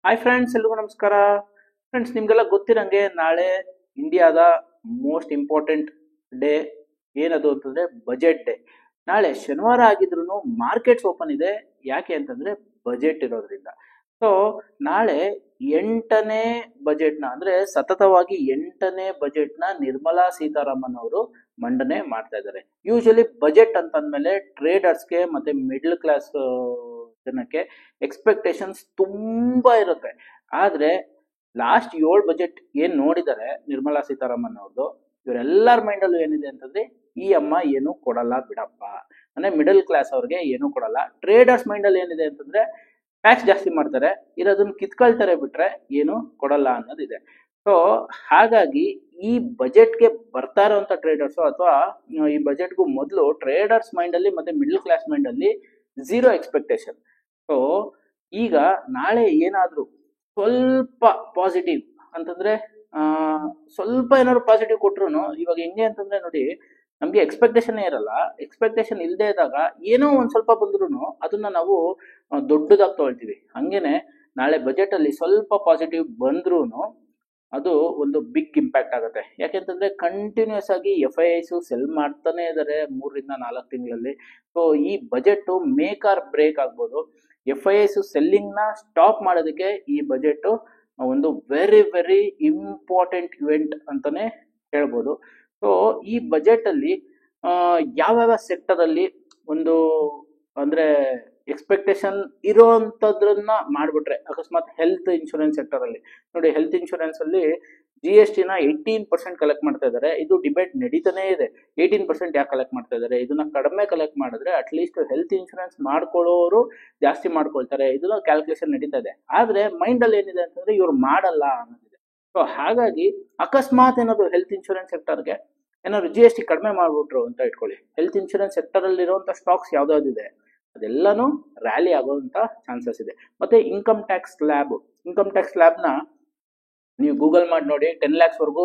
Hi friends, ಎಲ್ರಿಗೂ ನಮಸ್ಕಾರ. Friends, ನಿಮಗೆಲ್ಲ ಗೊತ್ತಿರಂಗೆ ನಾಳೆ ಇಂಡಿಯಾದ ಮೋಸ್ಟ್ ಇಂಪಾರ್ಟೆಂಟ್ ಡೇ ಏನದು ಅಂತಂದ್ರೆ ಬಜೆಟ್ ಡೇ. ನಾಳೆ ಶನಿವಾರ ಆಗಿದ್ರು ಮಾರ್ಕೆಟ್ಸ್ ಓಪನ್ ಇದೆ. ಯಾಕೆ ಅಂತಂದ್ರೆ ಬಜೆಟ್ ಇರೋದ್ರಿಂದ. ಸೊ ನಾಳೆ 8ನೇ ಬಜೆಟ್ನ ಅಂದ್ರೆ ಸತತವಾಗಿ 8ನೇ ಬಜೆಟ್ನ ನಿರ್ಮಲಾ ಸೀತಾರಾಮನ್ ಅವರು ಮಂಡನೆ ಮಾಡ್ತಾ ಇದ್ದಾರೆ. ಯೂಶಲಿ ಬಜೆಟ್ ಅಂತಂದ್ಮೇಲೆ ಟ್ರೇಡರ್ಸ್ಗೆ ಮತ್ತೆ ಮಿಡ್ಲ್ ಕ್ಲಾಸ್ ಜನಕ್ಕೆ ಎಕ್ಸ್ಪೆಕ್ಟೇಷನ್ಸ್ ತುಂಬಾ ಇರುತ್ತೆ. ಆದ್ರೆ ಲಾಸ್ಟ್ 7 ಬಜೆಟ್ ಏನ್ ನೋಡಿದ್ದಾರೆ ನಿರ್ಮಲಾ ಸೀತಾರಾಮನ್ ಅವ್ರದ್ದು, ಇವರೆಲ್ಲರ ಮೈಂಡಲ್ಲೂ ಏನಿದೆ ಅಂತಂದ್ರೆ ಈ ಅಮ್ಮ ಏನು ಕೊಡಲ್ಲ ಬಿಡಪ್ಪ, ಅಂದ್ರೆ ಮಿಡಲ್ ಕ್ಲಾಸ್ ಅವ್ರಿಗೆ ಏನು ಕೊಡಲ್ಲ. ಟ್ರೇಡರ್ಸ್ ಮೈಂಡಲ್ಲಿ ಏನಿದೆ ಅಂತಂದ್ರೆ ಟ್ಯಾಕ್ಸ್ ಜಾಸ್ತಿ ಮಾಡ್ತಾರೆ, ಇರೋದನ್ನ ಕಿತ್ಕೊಳ್ತಾರೆ, ಬಿಟ್ರೆ ಏನು ಕೊಡಲ್ಲ ಅನ್ನೋದಿದೆ. ಸೊ ಹಾಗಾಗಿ ಈ ಬಜೆಟ್ಗೆ ಬರ್ತಾ ಇರೋಂಥ ಟ್ರೇಡರ್ಸ್ ಅಥವಾ ಈ ಬಜೆಟ್ಗೂ ಮೊದಲು ಟ್ರೇಡರ್ಸ್ ಮೈಂಡಲ್ಲಿ ಮತ್ತೆ ಮಿಡಲ್ ಕ್ಲಾಸ್ ಮೈಂಡಲ್ಲಿ ಝೀರೋ ಎಕ್ಸ್ಪೆಕ್ಟೇಷನ್. ಸೊ ಈಗ ನಾಳೆ ಏನಾದರೂ ಸ್ವಲ್ಪ ಪಾಸಿಟಿವ್ ಅಂತಂದ್ರೆ ಸ್ವಲ್ಪ ಏನಾದ್ರು ಪಾಸಿಟಿವ್ ಕೊಟ್ರು, ಇವಾಗ ಹೆಂಗೆ ಅಂತಂದ್ರೆ ನೋಡಿ, ನಮ್ಗೆ ಎಕ್ಸ್ಪೆಕ್ಟೇಷನ್ ಇರಲ್ಲ. ಎಕ್ಸ್ಪೆಕ್ಟೇಷನ್ ಇಲ್ಲದೆ ಇದ್ದಾಗ ಏನೋ ಒಂದ್ ಸ್ವಲ್ಪ ಬಂದ್ರು ಅದನ್ನ ನಾವು ದೊಡ್ಡದಾಗಿ ತಗೊಳ್ತೀವಿ. ಹಂಗೇನೆ ನಾಳೆ ಬಜೆಟ್ ಅಲ್ಲಿ ಸ್ವಲ್ಪ ಪಾಸಿಟಿವ್ ಬಂದ್ರೂ ಅದು ಒಂದು ಬಿಗ್ ಇಂಪ್ಯಾಕ್ಟ್ ಆಗುತ್ತೆ. ಯಾಕೆಂತಂದ್ರೆ ಕಂಟಿನ್ಯೂಸ್ ಆಗಿ FIIs ಸೆಲ್ ಮಾಡ್ತಾನೆ ಇದ್ದಾರೆ 3 ರಿಂದ 4 ತಿಂಗಳಲ್ಲಿ. ಸೊ ಈ ಬಜೆಟ್ ಮೇಕ್ ಆರ್ ಬ್ರೇಕ್ ಆಗ್ಬೋದು. FIIs ಸೆಲ್ಲಿಂಗ್ ನ ಸ್ಟಾಪ್ ಮಾಡೋದಕ್ಕೆ ಈ ಬಜೆಟ್ ಒಂದು ವೆರಿ ವೆರಿ ಇಂಪಾರ್ಟೆಂಟ್ ಇವೆಂಟ್ ಅಂತಾನೆ ಹೇಳ್ಬೋದು. ಸೊ ಈ ಬಜೆಟ್ ಅಲ್ಲಿ ಯಾವ್ಯಾವ ಸೆಕ್ಟರ್ ಅಲ್ಲಿ ಒಂದು ಅಂದ್ರೆ ಎಕ್ಸ್ಪೆಕ್ಟೇಷನ್ ಇರೋಂಥದ್ರನ್ನ ಮಾಡ್ಬಿಟ್ರೆ, ಅಕಸ್ಮಾತ್ ಹೆಲ್ತ್ ಇನ್ಶೂರೆನ್ಸ್ ಸೆಕ್ಟರ್ ಅಲ್ಲಿ ನೋಡಿ, ಹೆಲ್ತ್ ಇನ್ಶೂರೆನ್ಸ್ ಅಲ್ಲಿ GST ನ 18% ಕಲೆಕ್ಟ್ ಮಾಡ್ತಾ ಇದ್ದಾರೆ. ಇದು ಡಿಬೇಟ್ ನಡೀತಾನೆ ಇದೆ. 18% ಯಾಕೆ ಕಲೆಕ್ಟ್ ಮಾಡ್ತಾ ಇದ್ದಾರೆ, ಇದನ್ನ ಕಡಿಮೆ ಕಲೆಕ್ಟ್ ಮಾಡಿದ್ರೆ ಅಟ್ಲೀಸ್ಟ್ ಹೆಲ್ತ್ ಇನ್ಶೂರೆನ್ಸ್ ಮಾಡ್ಕೊಳ್ಳೋರು ಜಾಸ್ತಿ ಮಾಡ್ಕೊಳ್ತಾರೆ, ಇದನ್ನ ಕ್ಯಾಲ್ಕುಲೇಷನ್ ನಡೀತಾ ಇದೆ. ಆದ್ರೆ ಮೈಂಡ್ ಅಲ್ಲಿ ಏನಿದೆ ಅಂತಂದ್ರೆ ಇವ್ರು ಮಾಡಲ್ಲ ಅನ್ನೋದಿದೆ. ಸೊ ಹಾಗಾಗಿ ಅಕಸ್ಮಾತ್ ಏನಾದ್ರು ಹೆಲ್ತ್ ಇನ್ಶೂರೆನ್ಸ್ ಸೆಕ್ಟರ್ಗೆ ಏನಾದ್ರು GST ಕಡಿಮೆ ಮಾಡ್ಬಿಟ್ರು ಅಂತ ಇಟ್ಕೊಳ್ಳಿ, ಹೆಲ್ತ್ ಇನ್ಶೂರೆನ್ಸ್ ಸೆಕ್ಟರ್ ಅಲ್ಲಿ ಇರುವಂತ ಸ್ಟಾಕ್ಸ್ ಯಾವ್ದಾವ್ದಿದೆ ಅದೆಲ್ಲಾನು ರ್ಯಾಲಿ ಆಗೋಂತ ಚಾನ್ಸಸ್ ಇದೆ. ಮತ್ತೆ ಇನ್ಕಮ್ ಟ್ಯಾಕ್ಸ್ ಸ್ಲ್ಯಾಬ್ನ ನೀವು ಗೂಗಲ್ ಮಾಡಿ ನೋಡಿ, 10 lakhs ವರೆಗೂ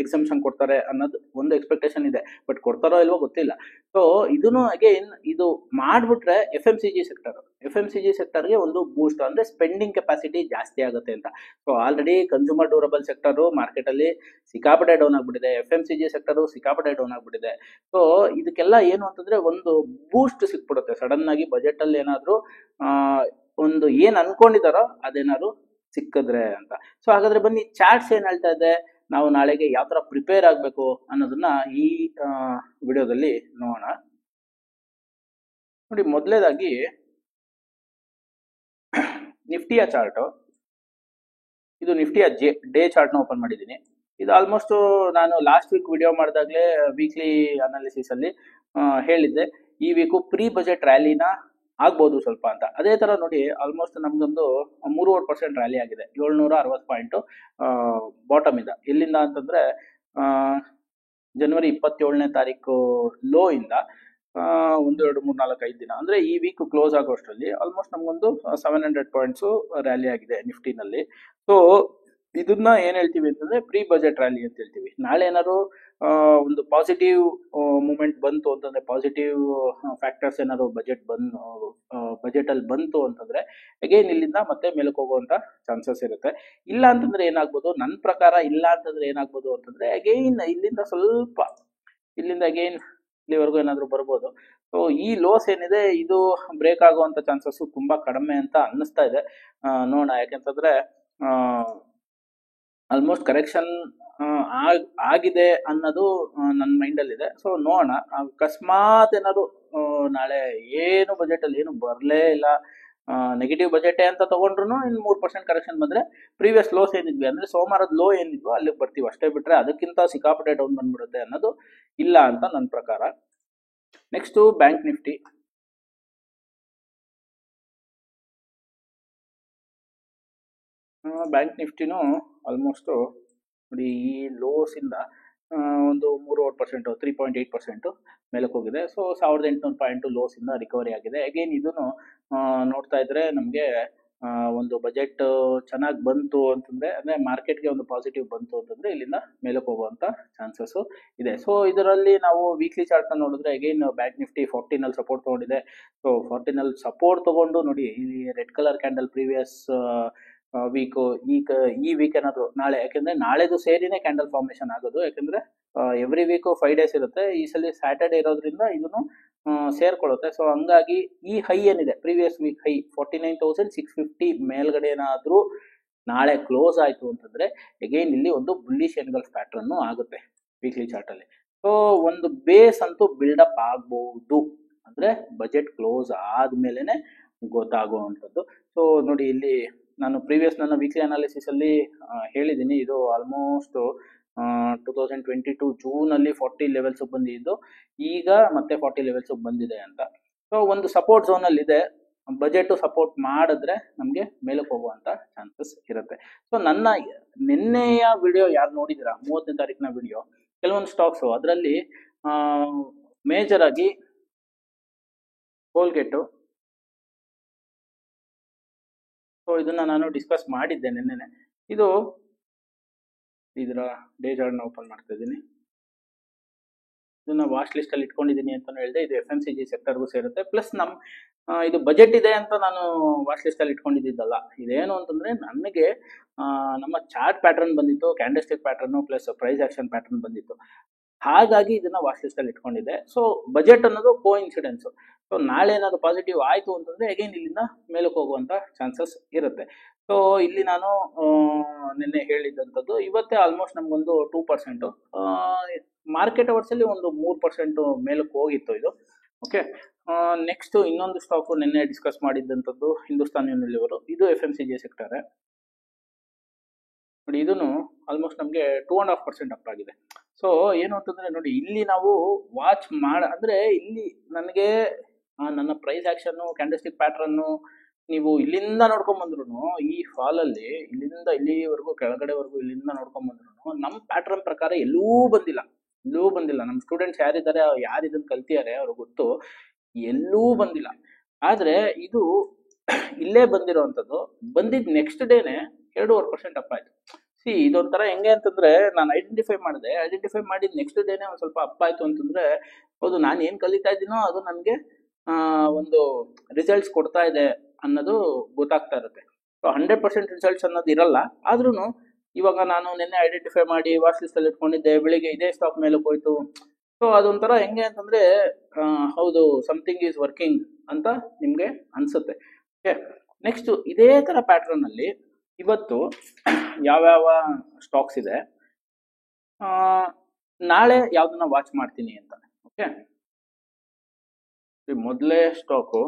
ಎಕ್ಸಂಪ್ಷನ್ ಕೊಡ್ತಾರೆ ಅನ್ನೋದು ಒಂದು ಎಕ್ಸ್ಪೆಕ್ಟೇಷನ್ ಇದೆ. ಬಟ್ ಕೊಡ್ತಾರೋ ಇಲ್ವೋ ಗೊತ್ತಿಲ್ಲ. ಸೊ ಇದನ್ನು ಅಗೇನ್ ಇದು ಮಾಡ್ಬಿಟ್ರೆ FMCG ಸೆಕ್ಟರ್ಗೆ ಒಂದು ಬೂಸ್ಟ್, ಅಂದ್ರೆ ಸ್ಪೆಂಡಿಂಗ್ ಕೆಪಾಸಿಟಿ ಜಾಸ್ತಿ ಆಗುತ್ತೆ ಅಂತ. So already consumer durable sector market ಅಲ್ಲಿ ಸಿಕ್ಕಾಪಟ್ಟೆ ಡೌನ್ ಆಗ್ಬಿಟ್ಟಿದೆ, FMCG ಸೆಕ್ಟರ್ ಸಿಕ್ಕಾಪಟ್ಟೆ ಡೌನ್ ಆಗ್ಬಿಟ್ಟಿದೆ. ಸೊ ಇದಕ್ಕೆಲ್ಲ ಏನು ಅಂತಂದ್ರೆ ಒಂದು ಬೂಸ್ಟ್ ಸಿಕ್ಬಿಡುತ್ತೆ ಸಡನ್ ಆಗಿ ಬಜೆಟ್ ಅಲ್ಲಿ ಏನಾದ್ರು ಒಂದು ಏನ್ ಅನ್ಕೊಂಡಿದಾರೋ ಅದೇನಾದ್ರು ಸಿಕ್ಕಿದ್ರೆ ಅಂತ. ಸೊ ಹಾಗಾದ್ರೆ ಬನ್ನಿ, ಚಾರ್ಟ್ಸ್ ಏನ್ ಹೇಳ್ತಾ ಇದೆ, ನಾವು ನಾಳೆಗೆ ಯಾವ ತರ ಪ್ರಿಪೇರ್ ಆಗ್ಬೇಕು ಅನ್ನೋದನ್ನ ಈ ವಿಡಿಯೋದಲ್ಲಿ ನೋಡೋಣ. ನೋಡಿ, ಮೊದಲೇದಾಗಿ ನಿಫ್ಟಿಯ ಚಾರ್ಟ್, ಇದು ನಿಫ್ಟಿಯ ಡೇ ಚಾರ್ಟ್ ನ ಓಪನ್ ಮಾಡಿದ್ದೀನಿ. ಇದು ಆಲ್ಮೋಸ್ಟ್ ನಾನು ಲಾಸ್ಟ್ ವೀಕ್ ವಿಡಿಯೋ ಮಾಡಿದಾಗಲೇ ವೀಕ್ಲಿ ಅನಾಲಿಸಿಸ್ ಅಲ್ಲಿ ಹೇಳಿದ್ದೆ, ಈ ವೀಕು ಪ್ರೀ ಬಜೆಟ್ ರ್ಯಾಲಿನ ಆಗ್ಬೋದು ಸ್ವಲ್ಪ ಅಂತ. ಅದೇ ತರ ನೋಡಿ, ಆಲ್ಮೋಸ್ಟ್ ನಮ್ದೊಂದು 3% ರ್ಯಾಲಿ ಆಗಿದೆ, 760 ಪಾಯಿಂಟ್ ಬಾಟಮ್ ಇಂದ. ಎಲ್ಲಿಂದ ಅಂತಂದ್ರೆ ಜನವರಿ 27ನೇ ತಾರೀಕು ಲೋ ಇಂದ 1 2 3 4 5 ದಿನ ಅಂದ್ರೆ ಈ ವೀಕ್ ಕ್ಲೋಸ್ ಆಗೋಷ್ಟರಲ್ಲಿ ಆಲ್ಮೋಸ್ಟ್ ನಮ್ಗೊಂದು 700 ಪಾಯಿಂಟ್ಸ್ ರ್ಯಾಲಿ ಆಗಿದೆ ನಿಫ್ಟಿನಲ್ಲಿ. ಸೊ ಇದನ್ನ ಏನ್ ಹೇಳ್ತೀವಿ ಅಂತಂದ್ರೆ ಪ್ರೀ ಬಜೆಟ್ ರ್ಯಾಲಿ ಅಂತ ಹೇಳ್ತೀವಿ. ನಾಳೆ ಏನಾದ್ರು ಒಂದು ಪಾಸಿಟಿವ್ ಮೂಮೆಂಟ್ ಬಂತು ಅಂತಂದ್ರೆ, ಪಾಸಿಟಿವ್ ಫ್ಯಾಕ್ಟರ್ಸ್ ಏನಾದ್ರು ಬಜೆಟ್ ಅಲ್ಲಿ ಬಂತು ಅಂತಂದ್ರೆ ಅಗೇನ್ ಇಲ್ಲಿಂದ ಮತ್ತೆ ಮೇಲಕ್ಕೆ ಹೋಗುವಂತ ಚಾನ್ಸಸ್ ಇರುತ್ತೆ. ಇಲ್ಲ ಅಂತಂದ್ರೆ ಏನಾಗ್ಬೋದು, ನನ್ನ ಪ್ರಕಾರ ಇಲ್ಲ ಅಂತಂದ್ರೆ ಏನಾಗ್ಬೋದು ಅಂತಂದ್ರೆ ಅಗೇನ್ ಇಲ್ಲಿಂದ ಅಗೇನ್ ಇಲ್ಲಿವರೆಗೂ ಏನಾದ್ರು ಬರ್ಬೋದು. ಸೊ ಈ ಲೋಸ್ ಏನಿದೆ ಇದು ಬ್ರೇಕ್ ಆಗುವಂತ ಚಾನ್ಸಸ್ ತುಂಬಾ ಕಡಿಮೆ ಅಂತ ಅನ್ನಿಸ್ತಾ ಇದೆ. ನೋಡೋಣ, ಯಾಕೆಂತಂದ್ರೆ ಆಲ್ಮೋಸ್ಟ್ ಕರೆಕ್ಷನ್ ಆಗಿದೆ ಅನ್ನೋದು ನನ್ನ ಮೈಂಡಲ್ಲಿ ಇದೆ. ಸೊ ನೋಡೋಣ, ಅಕಸ್ಮಾತ್ ಏನಾದ್ರು ನಾಳೆ ಏನು ಬಜೆಟ್ ಅಲ್ಲಿ ಏನು ಬರಲೇ ಇಲ್ಲ, ನೆಗೆಟಿವ್ ಬಜೆಟ್ ಅಂತ ತಗೊಂಡ್ರು ಇನ್ನು 3% ಕರೆಕ್ಷನ್ ಬಂದ್ರೆ ಪ್ರೀವಿಯಸ್ ಲೋಸ್ ಏನಿದ್ವಿ ಅಂದ್ರೆ ಸೋಮವಾರದ ಲೋ ಏನಿದ್ವು ಅಲ್ಲಿಗೆ ಬರ್ತೀವಿ ಅಷ್ಟೇ, ಬಿಟ್ರೆ ಅದಕ್ಕಿಂತ ಸಿಕ್ಕಾಪಟ್ಟೆ ಡೌನ್ ಬಂದ್ಬಿಡುತ್ತೆ ಅನ್ನೋದು ಇಲ್ಲ ಅಂತ ನನ್ನ ಪ್ರಕಾರ. Next bank Nifty. ಬ್ಯಾಂಕ್ ನಿಫ್ಟಿನೂ ಆಲ್ಮೋಸ್ಟ್ ನೋಡಿ, ಈ ಲೋಸ್ ಇಂದ ಒಂದು 3% 3.8% ಮೇಲಕ್ಕೆ ಹೋಗಿದೆ. ಸೊ 1800 ಪಾಯಿಂಟ್ ಲೋಸ್ ಇಂದ ರಿಕವರಿ ಆಗಿದೆ. ಅಗೇನ್ ಇದನ್ನು ನೋಡ್ತಾ ಇದ್ರೆ ನಮಗೆ ಒಂದು ಬಜೆಟ್ ಚೆನ್ನಾಗಿ ಬಂತು ಅಂತಂದ್ರೆ, ಅಂದ್ರೆ ಮಾರ್ಕೆಟ್ಗೆ ಒಂದು ಪಾಸಿಟಿವ್ ಬಂತು ಅಂತಂದ್ರೆ ಇಲ್ಲಿಂದ ಮೇಲಕ್ಕೆ ಹೋಗುವಂತ ಚಾನ್ಸಸ್ ಇದೆ. ಸೊ ಇದರಲ್ಲಿ ನಾವು ವೀಕ್ಲಿ ಚಾರ್ಟ್ ನೋಡಿದ್ರೆ ಅಗೈನ್ ಬ್ಯಾಂಕ್ ನಿಫ್ಟಿ 14 ನಲ್ಲಿ ಸಪೋರ್ಟ್ ತಗೊಂಡಿದೆ. ಸೊ 14 ನಲ್ಲಿ ಸಪೋರ್ಟ್ ತಗೊಂಡು ನೋಡಿ, ಈ red colour candle previous week, ಈ ವೀಕ್ ಏನಾದ್ರು ನಾಳೆ, ಯಾಕಂದ್ರೆ ನಾಳೆದು ಸೇರಿನೇ ಕ್ಯಾಂಡಲ್ ಫಾರ್ಮೇಶನ್ ಆಗೋದು, ಯಾಕಂದ್ರೆ ಎವ್ರಿ ವೀಕ್ 5 ಡೇಸ್ ಇರುತ್ತೆ. ಈ ಸಲ ಸ್ಯಾಟರ್ಡೆ ಇರೋದ್ರಿಂದ ಇದನ್ನು ಸೇರ್ಕೊಳ್ಳುತ್ತೆ. ಸೊ ಹಂಗಾಗಿ ಈ ಹೈ ಏನಿದೆ ಪ್ರೀವಿಯಸ್ ವೀಕ್ ಹೈ 49,650 ಮೇಲ್ಗಡೆ ಏನಾದ್ರೂ ನಾಳೆ ಕ್ಲೋಸ್ ಆಯ್ತು ಅಂತಂದ್ರೆ ಅಗೈನ್ ಇಲ್ಲಿ ಒಂದು ಬುಲ್ಲಿಶ್ ಎನ್ಗಲ್ಫ್ ಪ್ಯಾಟರ್ನ್ ಆಗುತ್ತೆ ವೀಕ್ಲಿ ಚಾರ್ಟ್ ಅಲ್ಲಿ. ಸೊ ಒಂದು ಬೇಸ್ ಅಂತೂ ಬಿಲ್ಡಪ್ ಆಗ್ಬಹುದು, ಅಂದ್ರೆ ಬಜೆಟ್ ಕ್ಲೋಸ್ ಆದ್ಮೇಲೆನೆ ಗೊತ್ತಾಗುವಂಥದ್ದು. ಸೊ ನೋಡಿ, ಇಲ್ಲಿ ನಾನು ಪ್ರೀವಿಯಸ್ ನನ್ನ ವೀಕ್ಲಿ ಅನಾಲಿಸಿಸ್ ಅಲ್ಲಿ ಹೇಳಿದ್ದೀನಿ, ಇದು ಆಲ್ಮೋಸ್ಟ್ 2022 ಜೂನ್ ಅಲ್ಲಿ 40 ಲೆವೆಲ್ಸ್ ಬಂದಿದ್ದು, ಈಗ ಮತ್ತೆ 40 ಲೆವೆಲ್ಸ್ ಬಂದಿದೆ ಅಂತ. ಸೊ ಒಂದು ಸಪೋರ್ಟ್ ಝೋನ್ ಅಲ್ಲಿ ಇದೆ, ಬಜೆಟ್ ಸಪೋರ್ಟ್ ಮಾಡಿದ್ರೆ ನಮಗೆ ಮೇಲಕ್ಕೆ ಹೋಗುವಂತ ಚಾನ್ಸಸ್ ಇರುತ್ತೆ. ಸೊ ನನ್ನ ನಿನ್ನೆಯ ವಿಡಿಯೋ ಯಾರು ನೋಡಿದಿರಾ, 30ನೇ ತಾರೀಕಿನ ವಿಡಿಯೋ, ಕೆಲವೊಂದು ಸ್ಟಾಕ್ಸ್ ಅದರಲ್ಲಿ ಮೇಜರ್ ಆಗಿ ಕೋಲ್ಗೇಟು, ಸೊ ಇದನ್ನ ನಾನು ಡಿಸ್ಕಸ್ ಮಾಡಿದ್ದೆ ನಿನ್ನೆ. ಇದು ಇದರ ಡೇ ಚಾರ್ಟ್ ಓಪನ್ ಮಾಡ್ತಾ ಇದ್ದೀನಿ, ಇದನ್ನ ವಾಚ್ ಲಿಸ್ಟ್ ಅಲ್ಲಿ ಇಟ್ಕೊಂಡಿದ್ದೀನಿ ಅಂತ ಹೇಳಿದೆ. ಇದು FMCG ಸೆಕ್ಟರ್ಗೂ ಸೇರುತ್ತೆ. ಪ್ಲಸ್ ಇದು ಬಜೆಟ್ ಇದೆ ಅಂತ ನಾನು ವಾಚ್ ಲಿಸ್ಟ್ ಅಲ್ಲಿ ಇಟ್ಕೊಂಡಿದ್ದಲ್ಲ. ಇದೇನು ಅಂತಂದ್ರೆ ನನಗೆ ನಮ್ಮ ಚಾರ್ಟ್ ಪ್ಯಾಟರ್ನ್ ಬಂದಿತ್ತು, candlestick pattern plus price action pattern ಬಂದಿತ್ತು, ಹಾಗಾಗಿ ಇದನ್ನ ವಾಚ್ ಲಿಸ್ಟ್ ಅಲ್ಲಿ ಇಟ್ಕೊಂಡಿದ್ದೆ. ಸೊ ಬಜೆಟ್ ಅನ್ನೋದು ಕೋ ಇನ್ಸಿಡೆನ್ಸ್. ಸೊ ನಾಳೆ ಏನಾದ್ರು ಪಾಸಿಟಿವ್ ಆಯ್ತು ಅಂತಂದ್ರೆ ಅಗೈನ್ ಇಲ್ಲಿಂದ ಮೇಲಕ್ಕೆ ಹೋಗುವಂತ ಚಾನ್ಸಸ್ ಇರುತ್ತೆ. ಸೊ ಇಲ್ಲಿ ನಾನು ನಿನ್ನೆ ಹೇಳಿದಂಥದ್ದು, ಇವತ್ತೇ ಆಲ್ಮೋಸ್ಟ್ ನಮ್ಗೊಂದು 2%, ಮಾರ್ಕೆಟ್ ಅವರ್ಸ್ ಅಲ್ಲಿ ಒಂದು 3% ಮೇಲಕ್ಕೆ ಹೋಗಿತ್ತು ಇದು. ಓಕೆ, ನೆಕ್ಸ್ಟ್ ಇನ್ನೊಂದು ಸ್ಟಾಕ್ ನಿನ್ನೆ ಡಿಸ್ಕಸ್ ಮಾಡಿದ್ದಂಥದ್ದು ಹಿಂದೂಸ್ತಾನ್ ಯೂನಿಲಿವರ್, ಇದು FMCG ಸೆಕ್ಟರ್ ನೋಡಿ, ಇದನ್ನು ಆಲ್ಮೋಸ್ಟ್ ನಮಗೆ 2.5% ಅಪ್ ಆಗಿದೆ. ಸೊ ಏನು ಅಂತಂದ್ರೆ ನೋಡಿ, ಇಲ್ಲಿ ನಾವು ವಾಚ್ ಅಂದ್ರೆ ಇಲ್ಲಿ ನನಗೆ ನನ್ನ ಪ್ರೈಸ್ ಆಕ್ಷನ್ ಕ್ಯಾಂಡಲ್ಸ್ಟಿಕ್ ಪ್ಯಾಟರ್ನ್ ನೀವು ಇಲ್ಲಿಂದ ನೋಡ್ಕೊಂಡ್ ಬಂದ್ರು, ಈ ಫಾಲ್ ಅಲ್ಲಿ ಇಲ್ಲಿಂದ ಇಲ್ಲಿವರೆಗೂ ಕೆಳಗಡೆವರೆಗೂ ಇಲ್ಲಿಂದ ನೋಡ್ಕೊಂಡ್ ಬಂದ್ರು ನಮ್ಮ ಪ್ಯಾಟರ್ನ್ ಪ್ರಕಾರ ಎಲ್ಲೂ ಬಂದಿಲ್ಲ. ನಮ್ಮ ಸ್ಟೂಡೆಂಟ್ಸ್ ಯಾರಿದ್ದಾರೆ, ಯಾರು ಇದನ್ನ ಕಲ್ತಿದ್ದಾರೆ ಅವ್ರಿಗೆ ಗೊತ್ತು, ಎಲ್ಲೂ ಬಂದಿಲ್ಲ. ಆದ್ರೆ ಇದು ಇಲ್ಲೇ ಬಂದಿರೋವಂಥದ್ದು, ಬಂದಿದ್ ನೆಕ್ಸ್ಟ್ ಡೇನೆ 2.5% ಅಪ್ ಆಯ್ತು. ಇದೊಂಥರ ಹೆಂಗೆ ಅಂತಂದ್ರೆ, ನಾನು ಐಡೆಂಟಿಫೈ ಮಾಡಿದ ನೆಕ್ಸ್ಟ್ ಡೇನೆ ಒಂದ್ ಸ್ವಲ್ಪ ಅಪ್ ಆಯ್ತು ಅಂತಂದ್ರೆ, ಹೌದು ನಾನು ಏನ್ ಕಲಿತಾ ಇದ್ದೀನೋ ಅದು ನನಗೆ ಒಂದು ರಿಸಲ್ಟ್ಸ್ ಕೊಡ್ತಾ ಇದೆ ಅನ್ನೋದು ಗೊತ್ತಾಗ್ತಾ ಇರುತ್ತೆ. ಸೊ 100% ರಿಸಲ್ಟ್ಸ್ ಅನ್ನೋದು ಇರಲ್ಲ, ಆದ್ರೂ ಇವಾಗ ನಾನು ನಿನ್ನೆ ಐಡೆಂಟಿಫೈ ಮಾಡಿ ವಾಚ್ ಲಿಸ್ಟ್ ಅಲ್ಲಿ ಇಟ್ಕೊಂಡಿದ್ದೆ, ಬೆಳಿಗ್ಗೆ ಇದೇ ಸ್ಟಾಕ್ ಮೇಲೆ ಹೋಯ್ತು. ಸೊ ಅದೊಂಥರ ಹೆಂಗೆ ಅಂತಂದ್ರೆ, ಹೌದು ಸಮಥಿಂಗ್ ಈಸ್ ವರ್ಕಿಂಗ್ ಅಂತ ನಿಮ್ಗೆ ಅನ್ಸುತ್ತೆ. ಓಕೆ, ನೆಕ್ಸ್ಟ್ ಇದೇ ತರ ಪ್ಯಾಟರ್ನ್ ಅಲ್ಲಿ ಇವತ್ತು ಯಾವ್ಯಾವ ಸ್ಟಾಕ್ಸ್ ಇದೆ, ನಾಳೆ ಯಾವ್ದನ್ನ ವಾಚ್ ಮಾಡ್ತೀನಿ ಅಂತ. ಓಕೆ, ಮೊದಲೇ ಸ್ಟಾಕು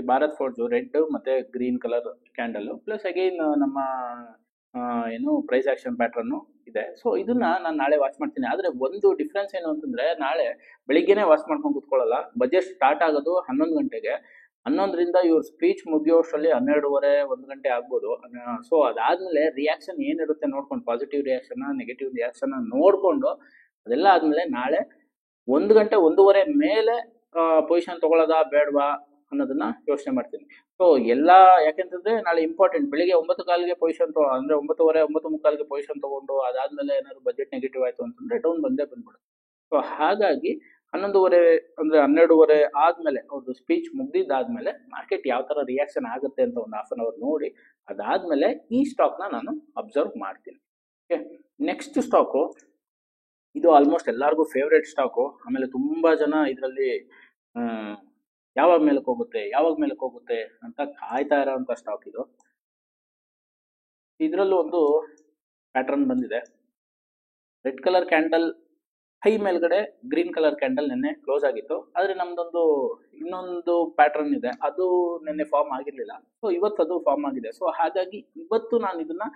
ಭಾರತ್ ಫೋರ್ಜ್, ರೆಡ್ ಮತ್ತೆ green colour candle, plus again ನಮ್ಮ ಏನು ಪ್ರೈಸ್ ಆಕ್ಷನ್ ಪ್ಯಾಟರ್ನ್ ಇದೆ. ಸೊ ಇದನ್ನ ನಾನು ನಾಳೆ ವಾಚ್ ಮಾಡ್ತೀನಿ. ಆದ್ರೆ ಒಂದು ಡಿಫ್ರೆನ್ಸ್ ಏನು ಅಂತಂದ್ರೆ, ನಾಳೆ ಬೆಳಿಗ್ಗೆನೆ ವಾಚ್ ಮಾಡ್ಕೊಂಡು ಕುತ್ಕೊಳ್ಳಲ್ಲ, ಬಜೆಟ್ ಸ್ಟಾರ್ಟ್ ಆಗೋದು 11 ಗಂಟೆಗೆ. 11ರಿಂದ ಇವ್ರ ಸ್ಪೀಚ್ ಮುಗಿಯೋಷ್ಟರಲ್ಲಿ 12:30 1 ಗಂಟೆ ಆಗ್ಬೋದು. ಸೊ ಅದಾದ್ಮೇಲೆ ರಿಯಾಕ್ಷನ್ ಏನಿರುತ್ತೆ ನೋಡ್ಕೊಂಡು, ಪಾಸಿಟಿವ್ ರಿಯಾಕ್ಷನ್ ನೆಗೆಟಿವ್ ರಿಯಾಕ್ಷನ್ ನೋಡ್ಕೊಂಡು, ಅದೆಲ್ಲ ಆದ್ಮೇಲೆ ನಾಳೆ 1 ಗಂಟೆ 1:30 ಮೇಲೆ ಪೊಸಿಷನ್ ತಗೊಳ್ಳೋದಾ ಬೇಡವಾ ಅನ್ನೋದನ್ನ ಯೋಚನೆ ಮಾಡ್ತೀನಿ. ಸೊ ಎಲ್ಲ ಯಾಕೆಂತಂದ್ರೆ ನಾಳೆ ಇಂಪಾರ್ಟೆಂಟ್, ಬೆಳಿಗ್ಗೆ 9:15ಗೆ ಪೊಸಿಷನ್ ಅಂದ್ರೆ 9:30 9:45ಗೆ ಪೊಸಿಷನ್ ತಗೊಂಡು ಅದಾದ್ಮೇಲೆ ಏನಾದ್ರು ಬಜೆಟ್ ನೆಗೆಟಿವ್ ಆಯ್ತು ಅಂತಂದ್ರೆ ಡೌನ್ ಬಂದ್ಬಿಡುತ್ತೆ. ಸೊ ಹಾಗಾಗಿ 11:30 ಅಂದ್ರೆ 12:30 ಆದ್ಮೇಲೆ ಅವ್ರದ್ದು ಸ್ಪೀಚ್ ಮುಗ್ದಿದ್ದಾದ್ಮೇಲೆ ಮಾರ್ಕೆಟ್ ಯಾವ ತರ ರಿಯಾಕ್ಷನ್ ಆಗುತ್ತೆ ಅಂತ ಒಂದು ಹಾಫ್ ಅನ್ ಅವರ್ ನೋಡಿ, ಅದಾದ್ಮೇಲೆ ಈ ಸ್ಟಾಕ್ ನಾನು ಅಬ್ಸರ್ವ್ ಮಾಡ್ತೀನಿ. ಓಕೆ, ನೆಕ್ಸ್ಟ್ ಸ್ಟಾಕು, ಇದು ಆಲ್ಮೋಸ್ಟ್ ಎಲ್ಲರಿಗೂ ಫೇವ್ರೇಟ್ ಸ್ಟಾಕು. ಆಮೇಲೆ ತುಂಬಾ ಜನ ಇದರಲ್ಲಿ ಯಾವಾಗ ಮೇಲಕ್ಕೆ ಹೋಗುತ್ತೆ ಅಂತ ಕಾಯ್ತಾ ಇರೋಂಥ ಸ್ಟಾಕ್ ಇದು. ಇದರಲ್ಲೂ ಒಂದು ಪ್ಯಾಟರ್ನ್ ಬಂದಿದೆ, ರೆಡ್ ಕಲರ್ ಕ್ಯಾಂಡಲ್ ಹೈ ಮೇಲ್ಗಡೆ ಗ್ರೀನ್ ಕಲರ್ ಕ್ಯಾಂಡಲ್ ನಿನ್ನೆ ಕ್ಲೋಸ್ ಆಗಿತ್ತು. ಆದ್ರೆ ನಮ್ದೊಂದು ಇನ್ನೊಂದು ಪ್ಯಾಟರ್ನ್ ಇದೆ, ಅದು ನಿನ್ನೆ ಫಾರ್ಮ್ ಆಗಿರ್ಲಿಲ್ಲ. ಸೊ ಇವತ್ತು ಅದು ಫಾರ್ಮ್ ಆಗಿದೆ. ಸೊ ಹಾಗಾಗಿ ಇವತ್ತು ನಾನು ಇದನ್ನ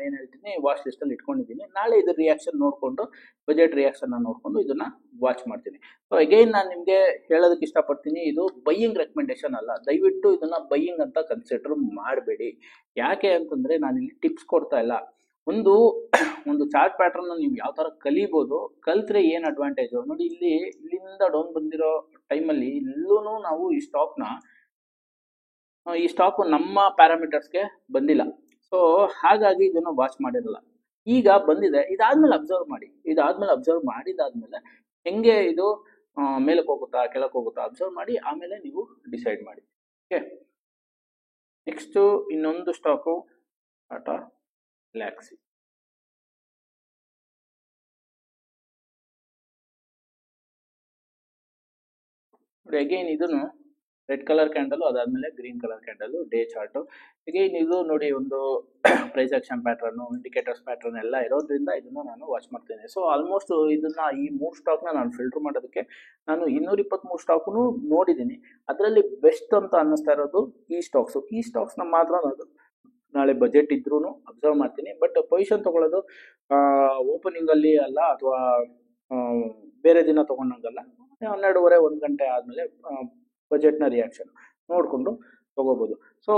ಏನ್ ಹೇಳ್ತೀನಿ, ವಾಚ್ ಲಿಸ್ಟ್ ಅಲ್ಲಿ ಇಟ್ಕೊಂಡಿದ್ದೀನಿ. ನಾಳೆ ಇದ್ರ ರಿಯಾಕ್ಷನ್ ನೋಡ್ಕೊಂಡು, ಬಜೆಟ್ ರಿಯಾಕ್ಷನ್ ನೋಡ್ಕೊಂಡು ಇದನ್ನ ವಾಚ್ ಮಾಡ್ತೀನಿ. ಸೊ ಅಗೈನ್ ನಾನು ನಿಮ್ಗೆ ಹೇಳೋದಕ್ಕೆ ಇಷ್ಟಪಡ್ತೀನಿ, ಇದು ಬೈಯಿಂಗ್ ರೆಕಮೆಂಡೇಶನ್ ಅಲ್ಲ, ದಯವಿಟ್ಟು ಇದನ್ನ ಬೈಯಿಂಗ್ ಅಂತ ಕನ್ಸಿಡರ್ ಮಾಡಬೇಡಿ. ಯಾಕೆ ಅಂತಂದ್ರೆ ನಾನು ಇಲ್ಲಿ ಟಿಪ್ಸ್ ಕೊಡ್ತಾ ಇಲ್ಲ, ಒಂದು ಒಂದು ಚಾರ್ಟ್ ಪ್ಯಾಟರ್ನ್ ನೀವು ಯಾವ ತರ ಕಲಿಬಹುದು, ಕಲ್ತ್ರೆ ಏನ್ ಅಡ್ವಾಂಟೇಜ್ ನೋಡಿ. ಇಲ್ಲಿಂದ ಡೌನ್ ಬಂದಿರೋ ಟೈಮಲ್ಲಿ ಇಲ್ಲೂ ನಾವು ಈ ಸ್ಟಾಕ್ ನಮ್ಮ ಪ್ಯಾರಾಮೀಟರ್ಸ್ಗೆ ಬಂದಿಲ್ಲ. ಸೊ ಹಾಗಾಗಿ ಇದನ್ನು ವಾಚ್ ಮಾಡಿರಲ್ಲ. ಈಗ ಬಂದಿದೆ, ಇದಾದ್ಮೇಲೆ ಅಬ್ಸರ್ವ್ ಮಾಡಿದಾದ್ಮೇಲೆ ಹೆಂಗೆ ಇದು ಮೇಲಕ್ಕೆ ಹೋಗುತ್ತಾ ಕೆಳಕ್ಕೆ ಹೋಗುತ್ತಾ ಅಬ್ಸರ್ವ್ ಮಾಡಿ ಆಮೇಲೆ ನೀವು ಡಿಸೈಡ್ ಮಾಡಿ. ಓಕೆ, ನೆಕ್ಸ್ಟ್ ಇನ್ನೊಂದು ಸ್ಟಾಕು ಟಾಟಾ ಗ್ಯಾಲಕ್ಸಿ. ಅಗೈನ್ ಇದನ್ನು ರೆಡ್ ಕಲರ್ ಕ್ಯಾಂಡಲ್, ಅದಾದ್ಮೇಲೆ green colour candle day chart. Again ಇದು ನೋಡಿ ಒಂದು price action pattern, indicators pattern ಎಲ್ಲ ಇರೋದ್ರಿಂದ ಇದನ್ನ ನಾನು ವಾಚ್ ಮಾಡ್ತೇನೆ. ಸೊ ಆಲ್ಮೋಸ್ಟ್ ಇದನ್ನ ಈ 3 ಸ್ಟಾಕ್ನ ನಾನು ಫಿಲ್ಟರ್ ಮಾಡೋದಕ್ಕೆ ನಾನು 223 ಸ್ಟಾಕ್ನು ನೋಡಿದ್ದೀನಿ. ಅದರಲ್ಲಿ ಬೆಸ್ಟ್ ಅಂತ ಅನ್ನಿಸ್ತಾ ಇರೋದು ಈ ಸ್ಟಾಕ್ಸ್ನ ಮಾತ್ರ ನಾನು ನಾಳೆ ಬಜೆಟ್ ಇದ್ರೂ ಅಬ್ಸರ್ವ್ ಮಾಡ್ತೀನಿ. ಬಟ್ ಪೊಸಿಷನ್ ತಗೊಳ್ಳೋದು ಓಪನಿಂಗ್ ಅಲ್ಲಿ ಅಲ್ಲ, ಅಥವಾ ಬೇರೆ ದಿನ ತಗೊಂಡಂಗಲ್ಲ. 12:30 1 ಗಂಟೆ ಆದ್ಮೇಲೆ ಬಜೆಟ್ನ ರಿಯಾಕ್ಷನ್ ನೋಡಿಕೊಂಡು ತಗೋಬಹುದು. ಸೊ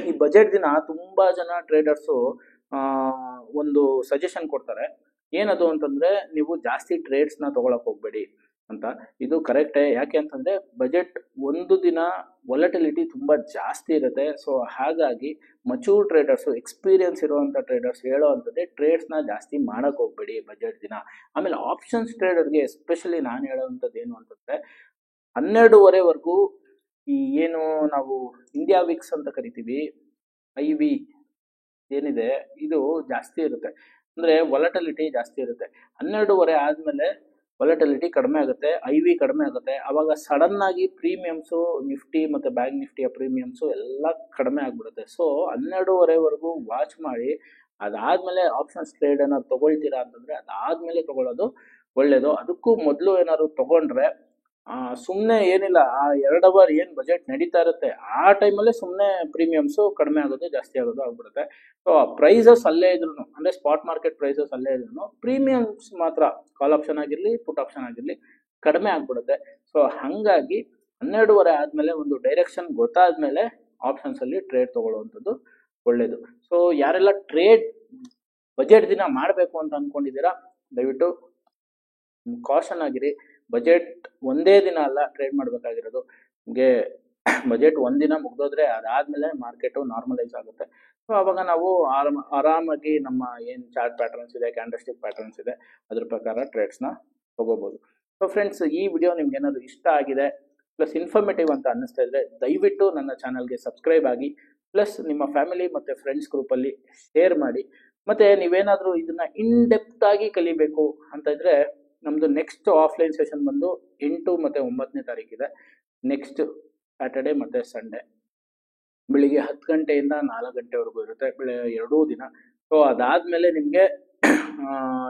ಈ ಬಜೆಟ್ ದಿನ ತುಂಬಾ ಜನ ಟ್ರೇಡರ್ಸು ಒಂದು ಸಜೆಷನ್ ಕೊಡ್ತಾರೆ. ಏನದು ಅಂತಂದ್ರೆ, ನೀವು ಜಾಸ್ತಿ ಟ್ರೇಡ್ಸ್ನ ತಗೊಳಕ್ ಹೋಗ್ಬೇಡಿ ಅಂತ. ಇದು ಕರೆಕ್ಟೇ. ಯಾಕೆ ಅಂತಂದ್ರೆ ಬಜೆಟ್ ಒಂದು ದಿನ ವಾಲಟಿಲಿಟಿ ತುಂಬಾ ಜಾಸ್ತಿ ಇರುತ್ತೆ. ಸೊ ಹಾಗಾಗಿ ಮಚೂರ್ ಟ್ರೇಡರ್ಸ್, ಎಕ್ಸ್ಪೀರಿಯನ್ಸ್ ಇರುವಂತ ಟ್ರೇಡರ್ಸ್ ಹೇಳೋ ಅಂತದ್ದೇ ಟ್ರೇಡ್ಸ್ನ ಜಾಸ್ತಿ ಮಾಡಕ್ ಹೋಗ್ಬೇಡಿ ಬಜೆಟ್ ದಿನ. ಆಮೇಲೆ ಆಪ್ಷನ್ಸ್ ಟ್ರೇಡರ್ಗೆ ಎಸ್ಪೆಷಲಿ ನಾನು ಹೇಳೋವಂಥದ್ದು ಏನು ಅಂತಂದ್ರೆ, 12:30ವರೆಗೂ ಈ ಏನು ನಾವು ಇಂಡಿಯಾ ವಿಕ್ಸ್ ಅಂತ ಕರಿತೀವಿ, IV ಏನಿದೆ ಇದು ಜಾಸ್ತಿ ಇರುತ್ತೆ. ಅಂದ್ರೆ ವಾಲಟಿಲಿಟಿ ಜಾಸ್ತಿ ಇರುತ್ತೆ. 12:30 ಆದ್ಮೇಲೆ ವಾಲಟಿಲಿಟಿ ಕಡಿಮೆ ಆಗುತ್ತೆ, IV ಕಡಿಮೆ ಆಗುತ್ತೆ. ಅವಾಗ ಸಡನ್ ಆಗಿ ಪ್ರೀಮಿಯಮ್ಸು, ನಿಫ್ಟಿ ಮತ್ತೆ ಬ್ಯಾಂಕ್ ನಿಫ್ಟಿಯ ಪ್ರೀಮಿಯಮ್ಸು ಎಲ್ಲ ಕಡಿಮೆ ಆಗ್ಬಿಡುತ್ತೆ. ಸೊ 12:30ವರೆಗೂ ವಾಚ್ ಮಾಡಿ, ಅದಾದ್ಮೇಲೆ ಆಪ್ಷನ್ಸ್ ಟ್ರೇಡ್ ಏನಾದ್ರು ತಗೊಳ್ತೀರಾ ಅಂತಂದ್ರೆ ಅದಾದ್ಮೇಲೆ ತಗೊಳ್ಳೋದು ಒಳ್ಳೇದು. ಅದಕ್ಕೂ ಮೊದಲು ಏನಾದ್ರು ತಗೊಂಡ್ರೆ ಸುಮ್ಮನೆ ಏನಿಲ್ಲ, ಆ 2 ಅವರ್ ಏನ್ ಬಜೆಟ್ ನಡೀತಾ ಇರುತ್ತೆ ಆ ಟೈಮಲ್ಲೇ ಸುಮ್ಮನೆ ಪ್ರೀಮಿಯಮ್ಸು ಕಡಿಮೆ ಆಗೋದು ಜಾಸ್ತಿ ಆಗೋದು ಆಗ್ಬಿಡುತ್ತೆ. ಸೊ ಪ್ರೈಸಸ್ ಅಲ್ಲೇ ಇದ್ರು, ಅಂದ್ರೆ ಸ್ಪಾಟ್ ಮಾರ್ಕೆಟ್ ಪ್ರೈಸಸ್ ಅಲ್ಲೇ ಇದ್ರು, ಪ್ರೀಮಿಯಮ್ಸ್ ಮಾತ್ರ ಕಾಲ್ ಆಪ್ಷನ್ ಆಗಿರ್ಲಿ ಪುಟ್ ಆಪ್ಷನ್ ಆಗಿರ್ಲಿ ಕಡಿಮೆ ಆಗ್ಬಿಡುತ್ತೆ. ಸೊ ಹಂಗಾಗಿ 12:30 ಆದ್ಮೇಲೆ ಒಂದು ಡೈರೆಕ್ಷನ್ ಗೊತ್ತಾದ್ಮೇಲೆ ಆಪ್ಷನ್ಸ್ ಅಲ್ಲಿ ಟ್ರೇಡ್ ತಗೊಳ್ಳುವಂಥದ್ದು ಒಳ್ಳೇದು. ಸೊ ಯಾರೆಲ್ಲ ಟ್ರೇಡ್ ಬಜೆಟ್ ದಿನ ಮಾಡಬೇಕು ಅಂತ ಅನ್ಕೊಂಡಿದ್ದೀರಾ, ದಯವಿಟ್ಟು ಕಾಷನ್ ಆಗಿರಿ. ಬಜೆಟ್ ಒಂದೇ ದಿನ ಅಲ್ಲ ಟ್ರೇಡ್ ಮಾಡಬೇಕಾಗಿರೋದು. ನಿಮಗೆ ಬಜೆಟ್ ಒಂದಿನ ಮುಗ್ದೋದ್ರೆ ಅದಾದ್ಮೇಲೆ ಮಾರ್ಕೆಟು ನಾರ್ಮಲೈಸ್ ಆಗುತ್ತೆ. ಸೊ ಅವಾಗ ನಾವು ಆರಾಮಾಗಿ ನಮ್ಮ ಏನು ಚಾರ್ಟ್ ಪ್ಯಾಟರ್ನ್ಸ್ ಇದೆ, ಕ್ಯಾಂಡಲ್ಸ್ಟಿಕ್ ಪ್ಯಾಟರ್ನ್ಸ್ ಇದೆ, ಅದ್ರ ಪ್ರಕಾರ ಟ್ರೇಡ್ಸ್ನ ತಗೋಬಹುದು. ಸೊ ಫ್ರೆಂಡ್ಸ್, ಈ ವಿಡಿಯೋ ನಿಮ್ಗೆ ಏನಾದ್ರು ಇಷ್ಟ ಆಗಿದೆ ಪ್ಲಸ್ ಇನ್ಫಾರ್ಮೇಟಿವ್ ಅಂತ ಅನ್ನಿಸ್ತಾ ಇದ್ರೆ ದಯವಿಟ್ಟು ನನ್ನ ಚಾನಲ್ಗೆ ಸಬ್ಸ್ಕ್ರೈಬ್ ಆಗಿ, ಪ್ಲಸ್ ನಿಮ್ಮ ಫ್ಯಾಮಿಲಿ ಮತ್ತೆ ಫ್ರೆಂಡ್ಸ್ ಗ್ರೂಪಲ್ಲಿ ಶೇರ್ ಮಾಡಿ. ಮತ್ತೆ ನೀವೇನಾದರೂ ಇದನ್ನ ಇನ್ ಡೆಪ್ತ್ ಆಗಿ ಕಲಿಬೇಕು ಅಂತ ಇದ್ರೆ ನಮ್ದು ನೆಕ್ಸ್ಟ್ ಆಫ್ಲೈನ್ ಸೆಷನ್ ಬಂದು 8 ಮತ್ತು 9ನೇ ತಾರೀಕಿದೆ. ನೆಕ್ಸ್ಟ್ ಸ್ಯಾಟರ್ಡೆ ಮತ್ತು ಸಂಡೇ ಬೆಳಿಗ್ಗೆ 10 ಗಂಟೆಯಿಂದ 4 ಗಂಟೆವರೆಗೂ ಇರುತ್ತೆ, ಎರಡೂ ದಿನ. ಸೊ ಅದಾದ್ಮೇಲೆ ನಿಮಗೆ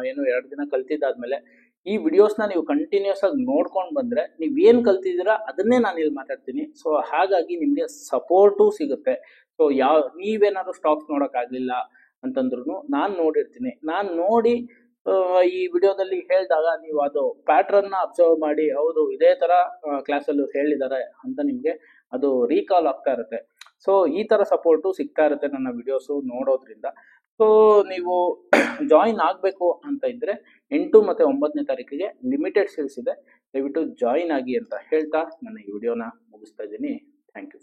ಏನು 2 ದಿನ ಕಲ್ತಿದ್ದಾದ್ಮೇಲೆ ಈ ವಿಡಿಯೋಸ್ನ ನೀವು ಕಂಟಿನ್ಯೂಸ್ ಆಗಿ ನೋಡ್ಕೊಂಡು ಬಂದ್ರೆ ನೀವೇನು ಕಲ್ತಿದ್ದೀರಾ ಅದನ್ನೇ ನಾನು ಇಲ್ಲಿ ಮಾತಾಡ್ತೀನಿ. ಸೊ ಹಾಗಾಗಿ ನಿಮಗೆ ಸಪೋರ್ಟು ಸಿಗುತ್ತೆ. ಸೊ ನೀವೇನಾದ್ರು ಸ್ಟಾಕ್ಸ್ ನೋಡೋಕ್ಕಾಗಲಿಲ್ಲ ಅಂತಂದ್ರೂ ನಾನು ನೋಡಿರ್ತೀನಿ. ನಾನು ನೋಡಿ ಈ ವಿಡಿಯೋದಲ್ಲಿ ಹೇಳಿದಾಗ ನೀವು ಅದು ಪ್ಯಾಟ್ರನ್ನ ಅಬ್ಸರ್ವ್ ಮಾಡಿ, ಹೌದು ಇದೇ ತರ ಕ್ಲಾಸಲ್ಲಿ ಹೇಳಿದ್ದಾರೆ ಅಂತ ನಿಮಗೆ ಅದು ರೀಕಾಲ್ ಆಗ್ತಾ ಇರುತ್ತೆ. ಸೊ ಈ ತರ ಸಪೋರ್ಟು ಸಿಗ್ತಾ ಇರುತ್ತೆ ನನ್ನ ವಿಡಿಯೋಸು ನೋಡೋದ್ರಿಂದ. ಸೊ ನೀವು ಜಾಯಿನ್ ಆಗಬೇಕು ಅಂತ ಇದ್ರೆ 8 ಮತ್ತು 9ನೇ ತಾರೀಕಿಗೆ ಲಿಮಿಟೆಡ್ ಸೀಟ್ಸ್ ಇದೆ, ದಯವಿಟ್ಟು ಜಾಯಿನ್ ಆಗಿ ಅಂತ ಹೇಳ್ತಾ ನನ್ನ ಈ ವಿಡಿಯೋನ ಮುಗಿಸ್ತಾ ಇದ್ದೀನಿ. Thank you.